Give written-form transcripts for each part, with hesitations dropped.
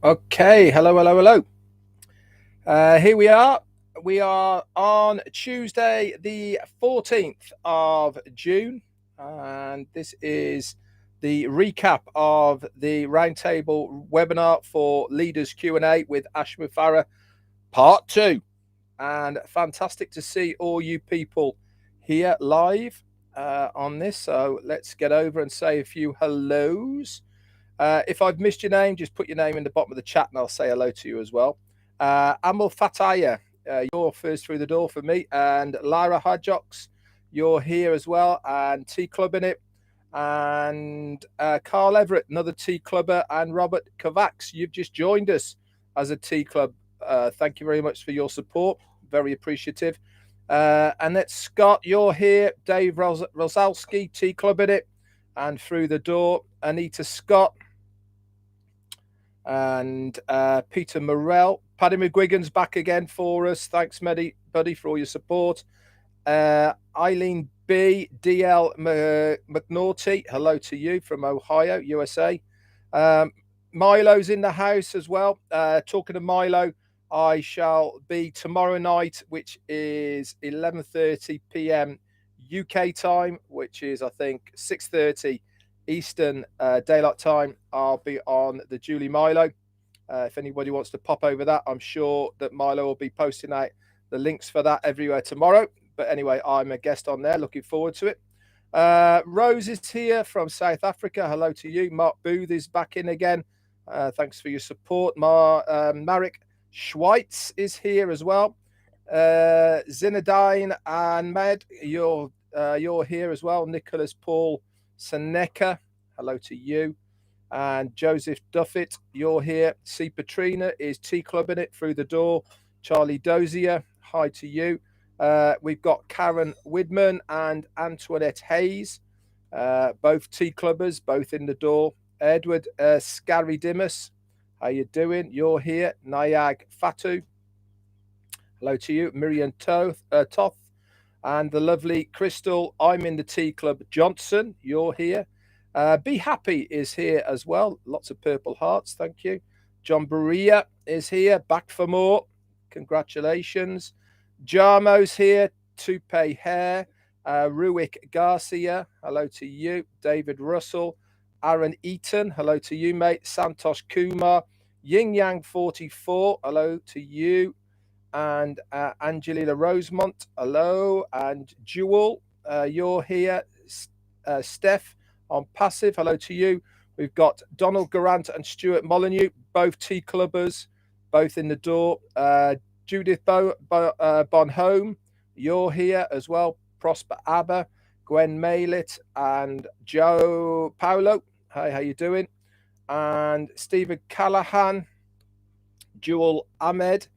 Okay, hello, hello, hello. Here we are. We are on Tuesday, the 14th of June, and this is the recap of the roundtable webinar for Leaders Q&A with Ash Mufareh, part 2. And fantastic to see all you people here live on this. So let's get over and say a few hellos. If I've missed your name, just put your name in the bottom of the chat and I'll say hello to you as well. Amal Fataya, you're first through the door for me. And Lyra Hadjox, you're here as well. And T Club in it. And Carl Everett, another T Clubber. And Robert Kovacs, you've just joined us as a T Club. Thank you very much for your support. Very appreciative. And that's Scott, you're here. Dave Rosalski, T Club in it. And through the door, Anita Scott and Peter Morell. Paddy McGuigan's back again for us. Thanks, buddy, for all your support. Eileen B. DL McNaughty, hello to you from Ohio, USA. Milo's in the house as well. Talking to Milo, I shall be tomorrow night, which is 11:30 p.m. UK time, which is, I think, 6:30 Eastern Daylight Time. I'll be on the Julie Milo. If anybody wants to pop over that, I'm sure that Milo will be posting out the links for that everywhere tomorrow. But anyway, I'm a guest on there. Looking forward to it. Rose is here from South Africa. Hello to you. Mark Booth is back in again. Thanks for your support. Marek Schweitz is here as well. Zinedine and Med, you're here as well. Nicholas Paul Seneca, hello to you. And Joseph Duffett, you're here. C. Patrina is T Club in it through the door. Charlie Dozier, hi to you. We've got Karen Widman and Antoinette Hayes, both T Clubbers, both in the door. Edward Scary Dimas, how you doing? You're here. Nayag Fatu, hello to you. Miriam Toth, and the lovely Crystal, I'm in the T Club Johnson, you're here. Be Happy is here as well. Lots of purple hearts, thank you. John Berea is here, back for more. Congratulations. Jarmo's here, Toupee Hair. Ruick Garcia, hello to you. David Russell. Aaron Eaton, hello to you, mate. Santosh Kumar. Yin Yang 44, hello to you. And Angelina Rosemont, hello. And Jewel, you're here. Steph OnPassive, hello to you. We've got Donald Garant and Stuart Molyneux, both T Clubbers, both in the door. Judith Bonhome, you're here as well. Prosper Abba, Gwen Maylit, and Joe Paulo. Hi, how you doing? And Stephen Callahan, Jewel Ahmed,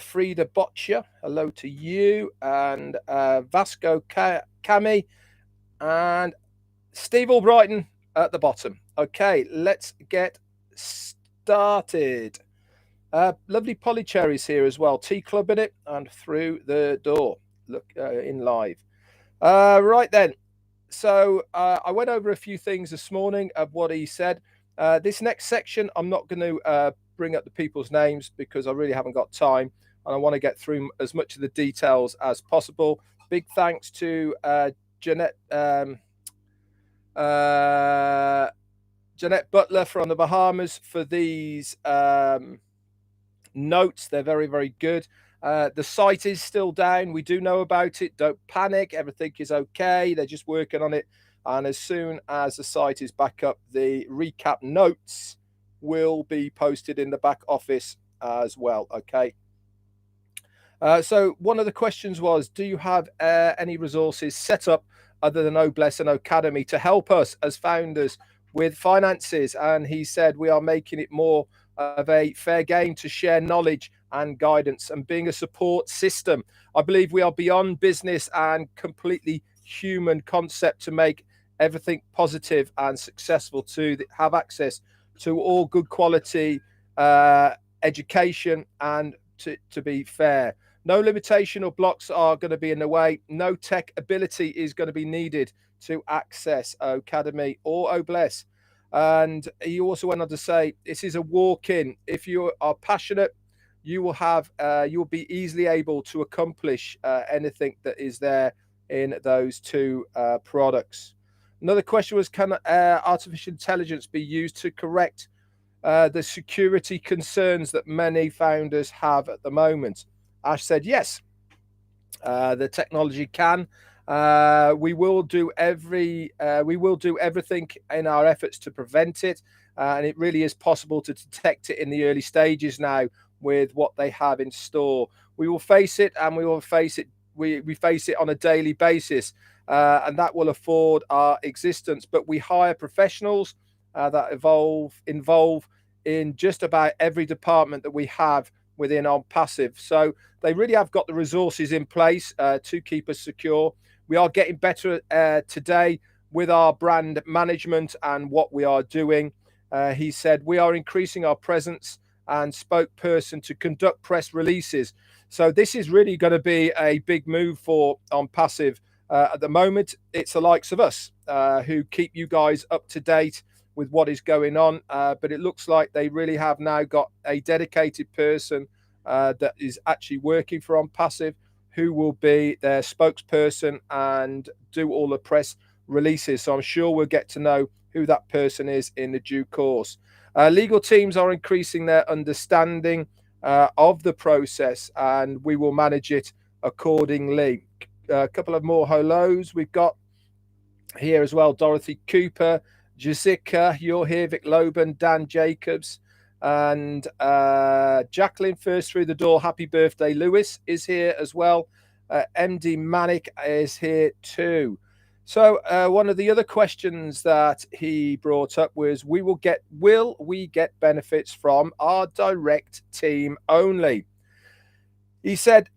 Frida Botcher, hello to you. And Vasco Kami, and Steve Albrighton at the bottom. Okay, let's get started. Lovely Polycherries here as well. Tea Club in it and through the door. Look in live. Right then. So I went over a few things this morning of what he said. This next section, I'm not going to bring up the people's names because I really haven't got time. And I want to get through as much of the details as possible. Big thanks to Jeanette Butler from the Bahamas for these notes. They're very, very good. The site is still down. We do know about it. Don't panic. Everything is okay. They're just working on it. And as soon as the site is back up, the recap notes will be posted in the back office as well. Okay. So one of the questions was, do you have any resources set up other than Obless and Academy to help us as founders with finances? And he said, we are making it more of a fair game to share knowledge and guidance and being a support system. I believe we are beyond business and completely human concept to make everything positive and successful, to have access to all good quality education and to be fair. No limitation or blocks are going to be in the way. No tech ability is going to be needed to access Academy or Obless. And he also went on to say, this is a walk-in. If you are passionate, you will have you will be easily able to accomplish anything that is there in those two products. Another question was, can artificial intelligence be used to correct the security concerns that many founders have at the moment? Ash said yes, the technology can. We will do everything in our efforts to prevent it, and it really is possible to detect it in the early stages now with what they have in store. We will face it, and we will face it. We face it on a daily basis, and that will afford our existence. But we hire professionals that involve in just about every department that we have within OnPassive. So they really have got the resources in place to keep us secure. We are getting better today with our brand management and what we are doing. He said, we are increasing our presence and spokesperson to conduct press releases. So this is really going to be a big move for OnPassive. At the moment, it's the likes of us who keep you guys up to date with what is going on. But it looks like they really have now got a dedicated person that is actually working for OnPassive, who will be their spokesperson and do all the press releases. So I'm sure we'll get to know who that person is in the due course. Legal teams are increasing their understanding of the process, and we will manage it accordingly. A couple of more hellos we've got here as well. Dorothy Cooper, Jessica, you're here. Vic Loban, Dan Jacobs, and Jacqueline first through the door. Happy birthday, Lewis is here as well. MD Manic is here too. So one of the other questions that he brought up was, will we get benefits from our direct team only? He said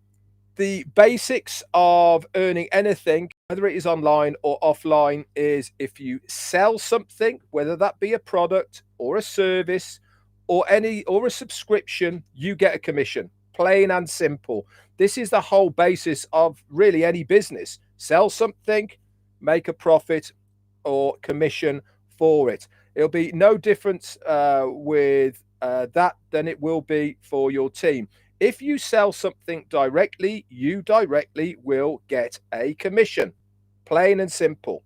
the basics of earning anything, whether it is online or offline, is if you sell something, whether that be a product or a service or a subscription, you get a commission. Plain and simple. This is the whole basis of really any business. Sell something, make a profit, or commission for it. It'll be no difference with that than it will be for your team. If you sell something directly, you directly will get a commission. Plain and simple.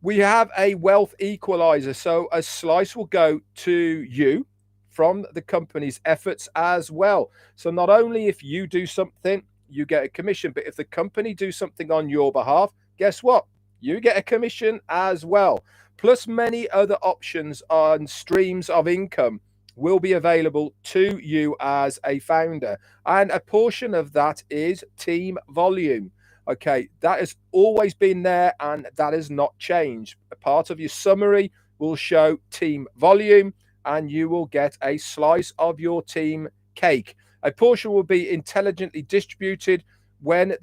We have a wealth equalizer, so a slice will go to you from the company's efforts as well. So not only if you do something, you get a commission, but if the company do something on your behalf, guess what? You get a commission as well. Plus many other options and streams of income will be available to you as a founder. And a portion of that is team volume. Okay, that has always been there and that has not changed. A part of your summary will show team volume and you will get a slice of your team cake. A portion will be intelligently distributed when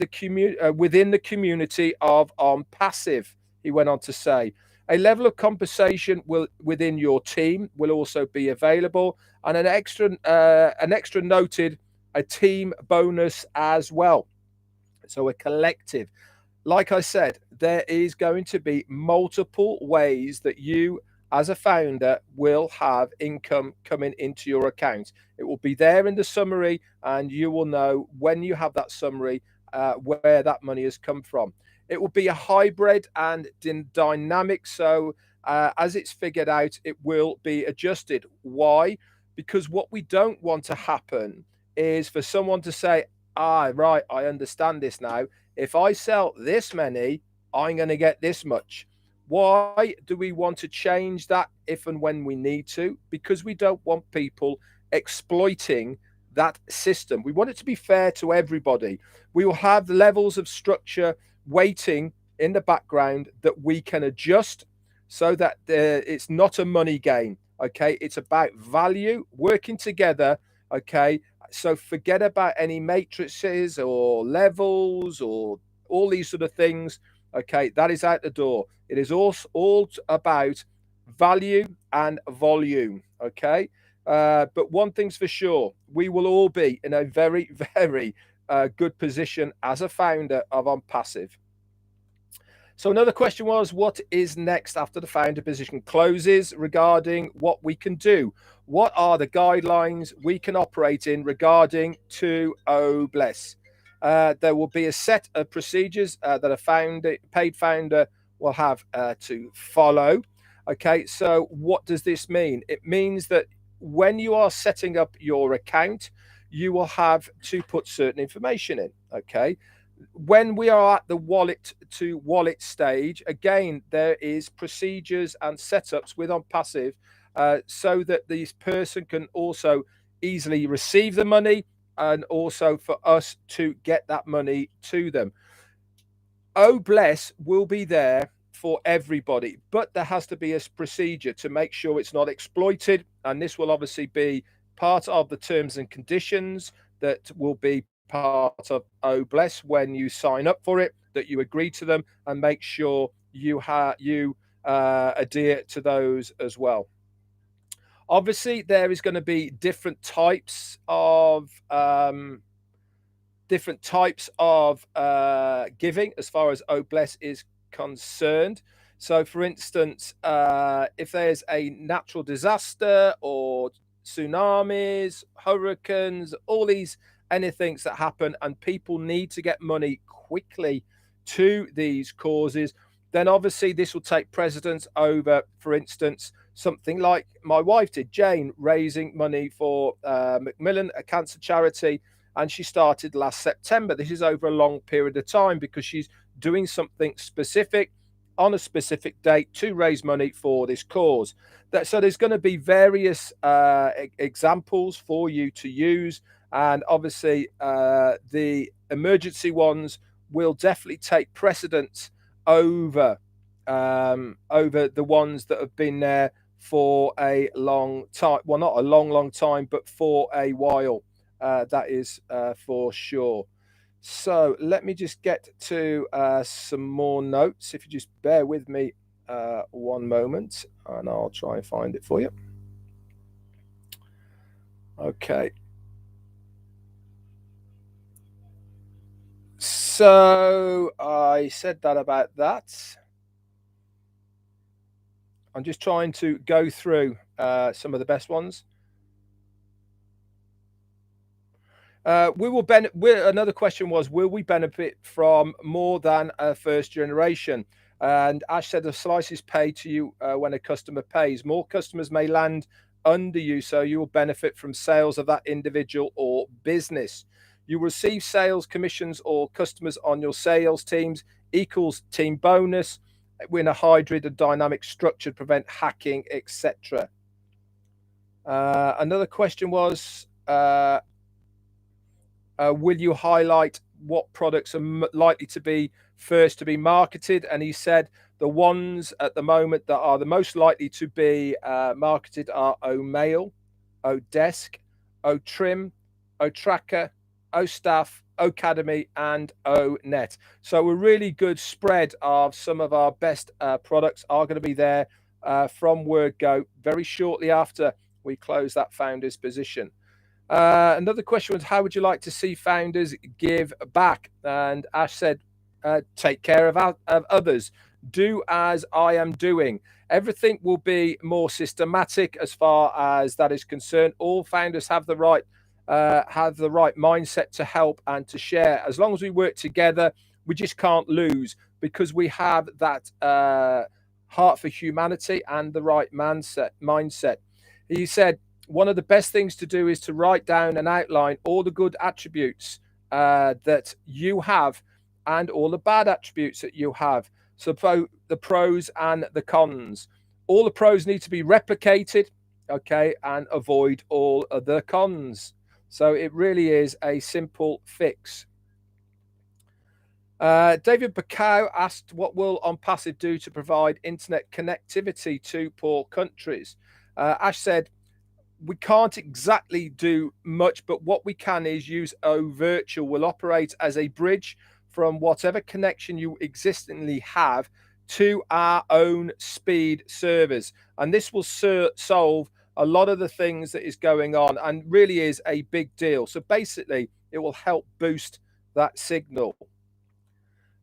within the community of OnPassive, he went on to say. A level of compensation within your team will also be available, and an extra noted a team bonus as well. So a collective. Like I said, there is going to be multiple ways that you as a founder will have income coming into your account. It will be there in the summary, and you will know when you have that summary where that money has come from. It will be a hybrid and dynamic. So as it's figured out, it will be adjusted. Why? Because what we don't want to happen is for someone to say, right, I understand this now. If I sell this many, I'm going to get this much. Why do we want to change that if and when we need to? Because we don't want people exploiting that system. We want it to be fair to everybody. We will have levels of structure waiting in the background that we can adjust so that it's not a money game. Okay, it's about value, working together. Okay, so forget about any matrices or levels or all these sort of things. Okay, that is out the door. It is all about value and volume. Okay, but one thing's for sure, we will all be in a very, very good position as a founder of OnPassive. So another question was, what is next after the founder position closes regarding what we can do? What are the guidelines we can operate in regarding to OBless? There will be a set of procedures that a paid founder will have to follow. Okay, so what does this mean? It means that when you are setting up your account, you will have to put certain information in. Okay, when we are at the wallet to wallet stage, again, there is procedures and setups with OnPassive so that this person can also easily receive the money and also for us to get that money to them. OBless will be there for everybody, but there has to be a procedure to make sure it's not exploited. And this will obviously be part of the terms and conditions that will be part of OBless when you sign up for it, that you agree to them and make sure you adhere to those as well. Obviously, there is going to be different types of giving as far as OBless is concerned. So, for instance, if there's a natural disaster or tsunamis, hurricanes, all these anything that happen, and people need to get money quickly to these causes, then obviously this will take precedence over, for instance, something like my wife did, Jane, raising money for Macmillan, a cancer charity, and she started last September. This is over a long period of time because she's doing something specific on a specific date to raise money for this cause. So there's going to be various examples for you to use, and obviously the emergency ones will definitely take precedence over the ones that have been there for a long time. Well, not a long time, but for a while. That is for sure. So let me just get to some more notes. If you just bear with me one moment, and I'll try and find it for you. Okay. So I said that about that. I'm just trying to go through some of the best ones. Another question was, will we benefit from more than a first generation? And Ash said the slice is paid to you when a customer pays. More customers may land under you, so you will benefit from sales of that individual or business. You receive sales commissions or customers on your sales teams equals team bonus. We're in a hybrid and dynamic structure to prevent hacking, etc. Another question was, will you highlight what products are likely to be first to be marketed? And he said the ones at the moment that are the most likely to be marketed are OMail, ODesk, OTrim, OTracker, OStaff, Academy, and ONet. So a really good spread of some of our best products are going to be there from WordGo very shortly after we close that founder's position. Another question was, how would you like to see founders give back? And Ash said, take care of others. Do as I am doing. Everything will be more systematic as far as that is concerned. All founders have the right mindset to help and to share. As long as we work together, we just can't lose because we have that heart for humanity and the right mindset. He said, one of the best things to do is to write down and outline all the good attributes that you have and all the bad attributes that you have. So the pros and the cons. All the pros need to be replicated, okay, and avoid all of the cons. So it really is a simple fix. David Bacau asked, what will OnPassive do to provide internet connectivity to poor countries? Ash said, we can't exactly do much, but what we can is use OVirtual will operate as a bridge from whatever connection you existingly have to our own speed servers. And this will solve a lot of the things that is going on and really is a big deal. So basically, it will help boost that signal.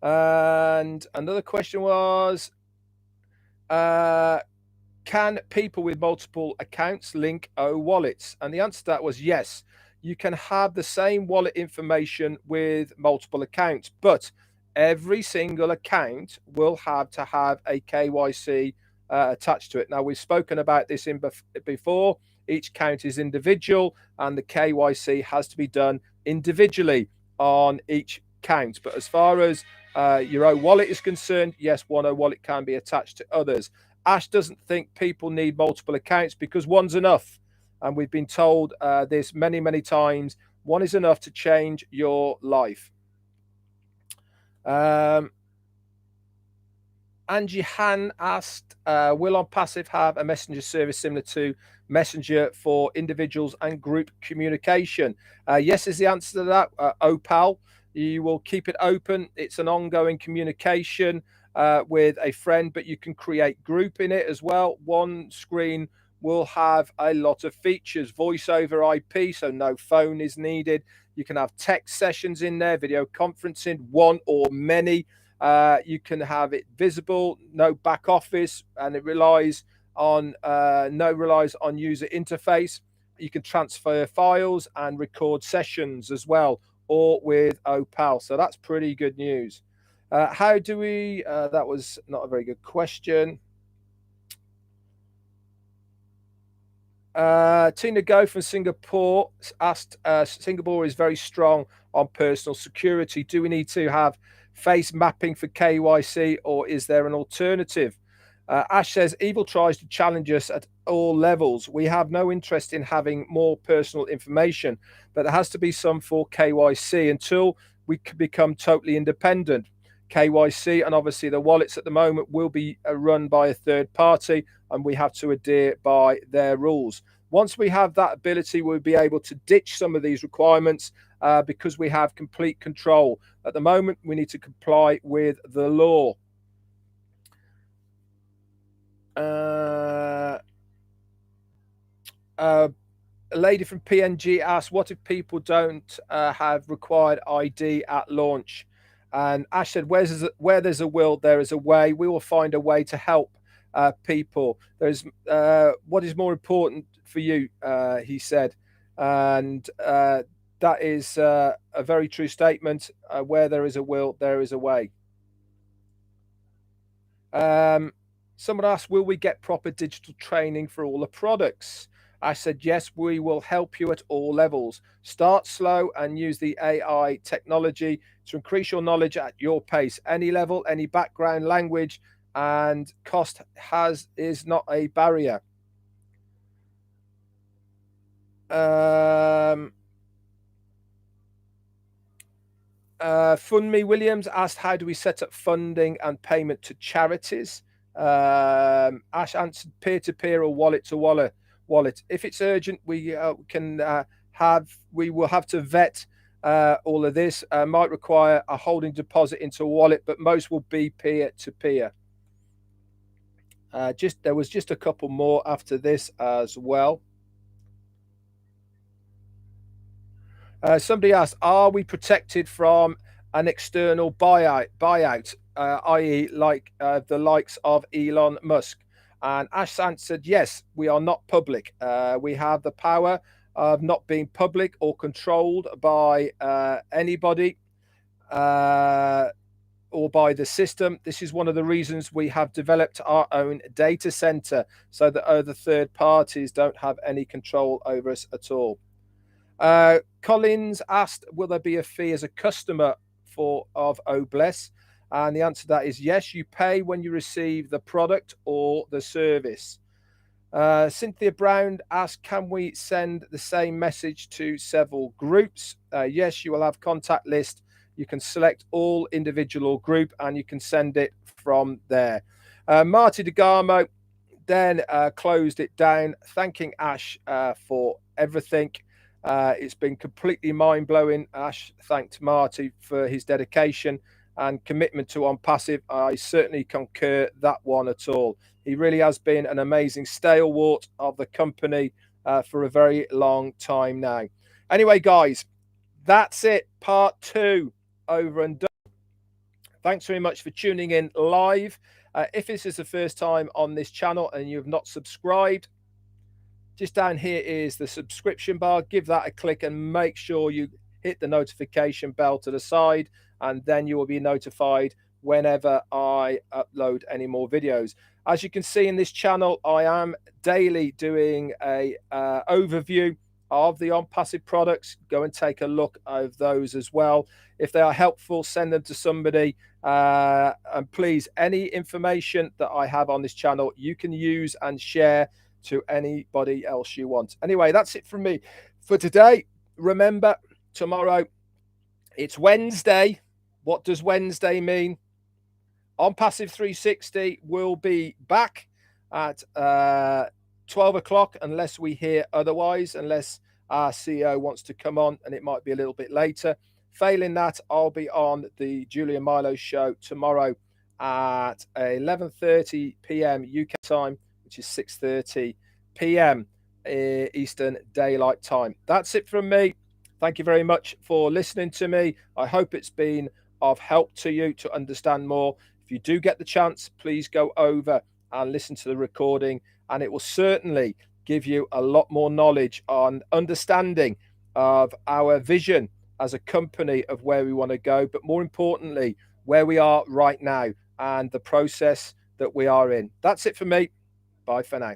And another question was, can people with multiple accounts link wallets? And the answer to that was yes. You can have the same wallet information with multiple accounts, but every single account will have to have a KYC attached to it. Now, we've spoken about this before. Each account is individual, and the KYC has to be done individually on each account. But as far as your own wallet is concerned, yes, one wallet can be attached to others. Ash doesn't think people need multiple accounts because one's enough. And we've been told this many, many times. One is enough to change your life. Angie Han asked, will OnPassive have a messenger service similar to Messenger for individuals and group communication? Yes is the answer to that. Opal, you will keep it open. It's an ongoing communication with a friend, but you can create group in it as well. One screen will have a lot of features, voice over IP, so no phone is needed. You can have text sessions in there, video conferencing, one or many. You can have it visible, no back office, and it relies on relies on user interface. You can transfer files and record sessions as well, or with Opal. So that's pretty good news. How do we? That was not a very good question. Tina Go from Singapore asked, Singapore is very strong on personal security. Do we need to have face mapping for KYC, or is there an alternative? Ash says, Evil tries to challenge us at all levels. We have no interest in having more personal information, but there has to be some for KYC until we can become totally independent. KYC and obviously the wallets at the moment will be run by a third party, and we have to adhere by their rules. Once we have that ability, we'll be able to ditch some of these requirements because we have complete control. At the moment, we need to comply with the law. A lady from PNG asked, what if people don't have required ID at launch? And Ash said, where there's a will, there is a way. We will find a way to help people. There's what is more important for you, he said. And that is a very true statement. Where there is a will, there is a way. Someone asked, will we get proper digital training for all the products? I said, yes, we will help you at all levels. Start slow and use the AI technology to increase your knowledge at your pace. Any level, any background, language, and cost is not a barrier. Fundme Williams asked, how do we set up funding and payment to charities? Ash answered, peer-to-peer or wallet-to-wallet. If it's urgent, we will have to vet all of this. Might require a holding deposit into a wallet, but most will be peer-to-peer. There was just a couple more after this as well. Somebody asked, are we protected from an external buyout, i.e. like the likes of Elon Musk? And Ash answered, yes, we are not public. We have the power of not being public or controlled by anybody or by the system. This is one of the reasons we have developed our own data center so that other third parties don't have any control over us at all. Collins asked, will there be a fee as a customer of Obless? And the answer to that is yes, you pay when you receive the product or the service. Cynthia Brown asked, can we send the same message to several groups? Yes, you will have contact list. You can select all individual or group and you can send it from there. Marty DeGarmo then closed it down, thanking Ash for everything. It's been completely mind-blowing. Ash thanked Marty for his dedication and commitment to OnPassive. I certainly concur that one at all. He really has been an amazing stalwart of the company for a very long time now. Anyway, guys, that's it. Part 2 over and done. Thanks very much for tuning in live. If this is the first time on this channel and you have not subscribed, just down here is the subscription bar. Give that a click and make sure you hit the notification bell to the side, and then you will be notified whenever I upload any more videos. As you can see in this channel, I am daily doing a overview of the OnPassive products. Go and take a look of those as well. If they are helpful, send them to somebody. And please, any information that I have on this channel, you can use and share to anybody else you want. Anyway, that's it from me for today. Remember, tomorrow it's Wednesday. What does Wednesday mean? OnPassive 360 will be back at 12 o'clock unless we hear otherwise, unless our CEO wants to come on, and it might be a little bit later. Failing that, I'll be on the Julian Milo show tomorrow at 11:30 p.m. UK time, which is 6:30 p.m. Eastern Daylight Time. That's it from me. Thank you very much for listening to me. I hope it's been of help to you to understand more. If you do get the chance, please go over and listen to the recording, and it will certainly give you a lot more knowledge on understanding of our vision as a company of where we want to go, but more importantly, where we are right now and the process that we are in. That's it for me. Bye for now.